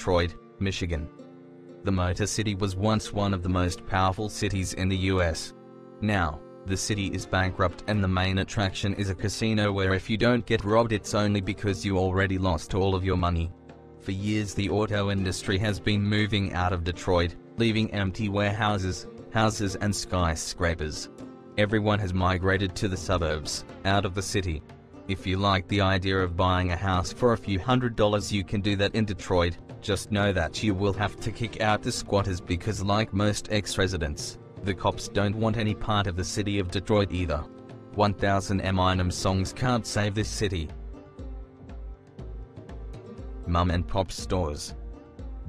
Detroit, Michigan. The Motor City was once one of the most powerful cities in the US. Now, the city is bankrupt and the main attraction is a casino where if you don't get robbed it's only because you already lost all of your money. For years the auto industry has been moving out of Detroit, leaving empty warehouses, houses and skyscrapers. Everyone has migrated to the suburbs, out of the city. If you like the idea of buying a house for a few $100s you can do that in Detroit, just know that you will have to kick out the squatters because like most ex-residents, the cops don't want any part of the city of Detroit either. 1000 Eminem songs can't save this city. Mom and pop stores.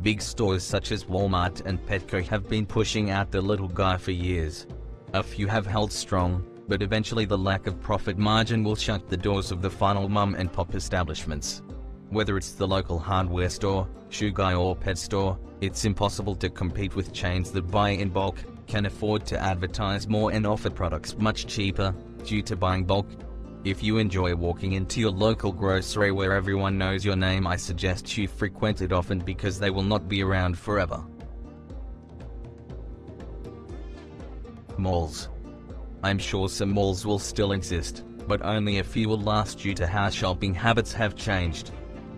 Big stores such as Walmart and Petco have been pushing out the little guy for years. A few have held strong, but eventually the lack of profit margin will shut the doors of the final mom and pop establishments. Whether it's the local hardware store, shoe guy or pet store, it's impossible to compete with chains that buy in bulk, can afford to advertise more and offer products much cheaper, due to buying bulk. If you enjoy walking into your local grocery where everyone knows your name, I suggest you frequent it often because they will not be around forever. Malls. I'm sure some malls will still exist, but only a few will last due to how shopping habits have changed.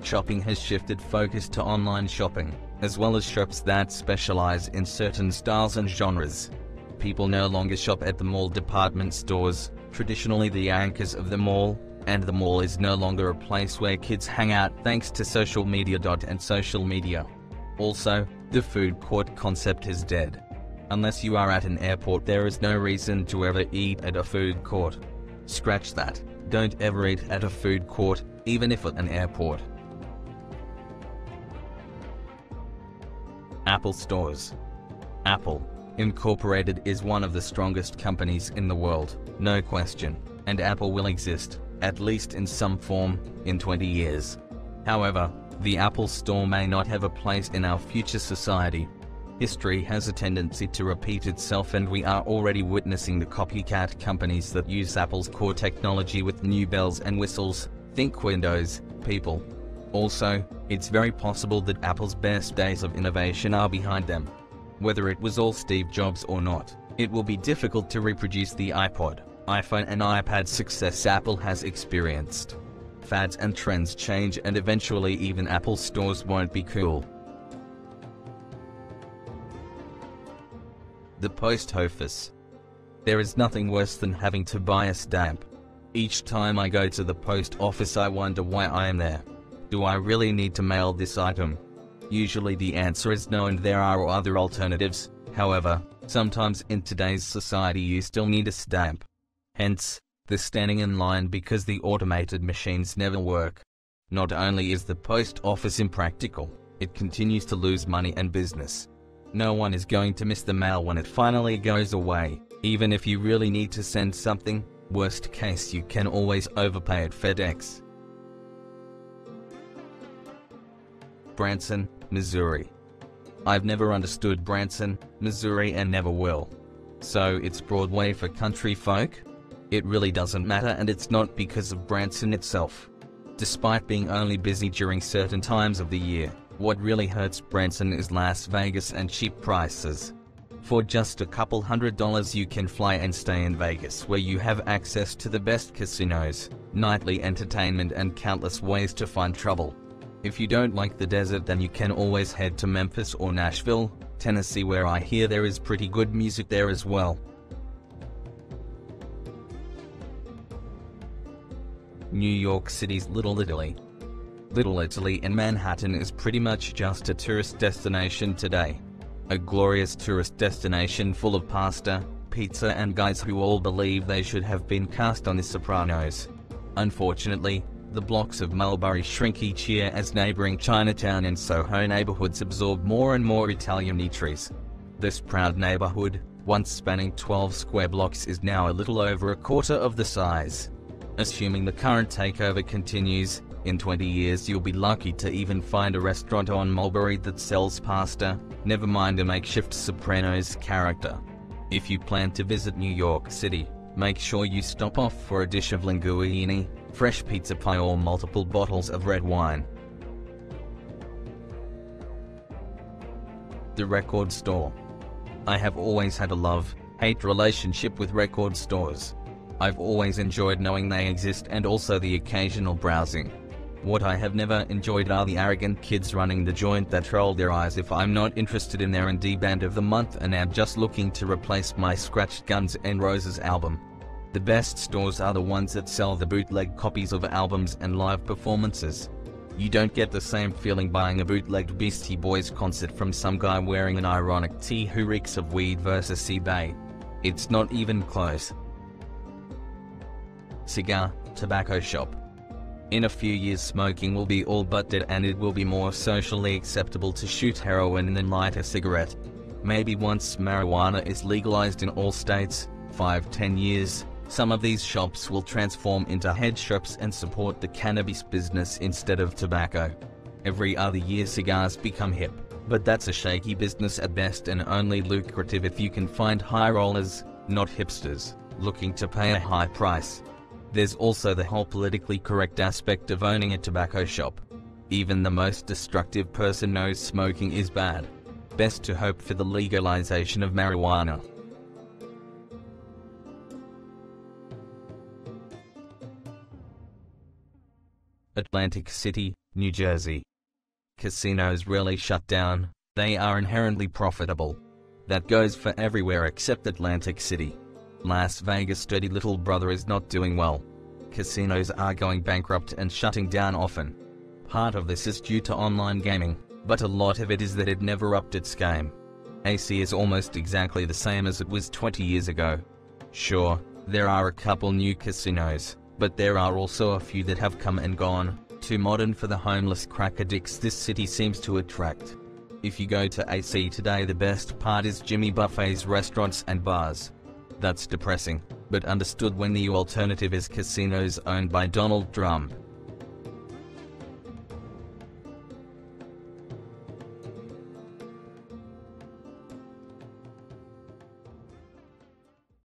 Shopping has shifted focus to online shopping, as well as shops that specialize in certain styles and genres. People no longer shop at the mall department stores, traditionally the anchors of the mall, and the mall is no longer a place where kids hang out thanks to social media. Also, the food court concept is dead. Unless you are at an airport there is no reason to ever eat at a food court. Scratch that, don't ever eat at a food court, even if at an airport. Apple stores. Apple Incorporated is one of the strongest companies in the world, no question, and Apple will exist, at least in some form, in 20 years. However, the Apple Store may not have a place in our future society. History has a tendency to repeat itself and we are already witnessing the copycat companies that use Apple's core technology with new bells and whistles, think Windows, people. Also, it's very possible that Apple's best days of innovation are behind them. Whether it was all Steve Jobs or not, it will be difficult to reproduce the iPod, iPhone and iPad success Apple has experienced. Fads and trends change and eventually even Apple stores won't be cool. The post office. There is nothing worse than having to buy a stamp. Each time I go to the post office I wonder why I am there. Do I really need to mail this item? Usually the answer is no and there are other alternatives. However, sometimes in today's society you still need a stamp. Hence, the standing in line because the automated machines never work. Not only is the post office impractical, it continues to lose money and business. No one is going to miss the mail when it finally goes away, even if you really need to send something. Worst case you can always overpay at FedEx. Branson, Missouri. I've never understood Branson, Missouri and never will. So it's Broadway for country folk? It really doesn't matter and it's not because of Branson itself. Despite being only busy during certain times of the year, what really hurts Branson is Las Vegas and cheap prices. For just a couple $100s you can fly and stay in Vegas where you have access to the best casinos, nightly entertainment and countless ways to find trouble. If you don't like the desert then you can always head to Memphis or Nashville, Tennessee where I hear there is pretty good music there as well. New York City's Little Italy. Little Italy in Manhattan is pretty much just a tourist destination today. A glorious tourist destination full of pasta, pizza and guys who all believe they should have been cast on The Sopranos. Unfortunately, the blocks of Mulberry shrink each year as neighboring Chinatown and Soho neighborhoods absorb more and more Italian eateries. This proud neighborhood, once spanning 12 square blocks, is now a little over a quarter of the size. Assuming the current takeover continues, in 20 years you'll be lucky to even find a restaurant on Mulberry that sells pasta, never mind a makeshift Sopranos character. If you plan to visit New York City, make sure you stop off for a dish of linguine, fresh pizza pie or multiple bottles of red wine. The record store. I have always had a love-hate relationship with record stores. I've always enjoyed knowing they exist and also the occasional browsing. What I have never enjoyed are the arrogant kids running the joint that roll their eyes if I'm not interested in their indie band of the month and am just looking to replace my scratched Guns N' Roses album. The best stores are the ones that sell the bootleg copies of albums and live performances. You don't get the same feeling buying a bootlegged Beastie Boys concert from some guy wearing an ironic tee who reeks of weed versus eBay. It's not even close. Cigar, tobacco shop. In a few years smoking will be all but dead and it will be more socially acceptable to shoot heroin than light a cigarette. Maybe once marijuana is legalized in all states, 5-10 years, some of these shops will transform into head shops and support the cannabis business instead of tobacco. Every other year cigars become hip, but that's a shaky business at best and only lucrative if you can find high rollers, not hipsters, looking to pay a high price. There's also the whole politically correct aspect of owning a tobacco shop. Even the most destructive person knows smoking is bad. Best to hope for the legalization of marijuana. Atlantic City, New Jersey. Casinos rarely shut down, they are inherently profitable. That goes for everywhere except Atlantic City. Las Vegas' dirty little brother is not doing well. Casinos are going bankrupt and shutting down often. Part of this is due to online gaming, but a lot of it is that it never upped its game. AC is almost exactly the same as it was 20 years ago. Sure, there are a couple new casinos, but there are also a few that have come and gone, too modern for the homeless crack addicts this city seems to attract. If you go to AC today, the best part is Jimmy Buffet's restaurants and bars. That's depressing, but understood when the alternative is casinos owned by Donald Trump.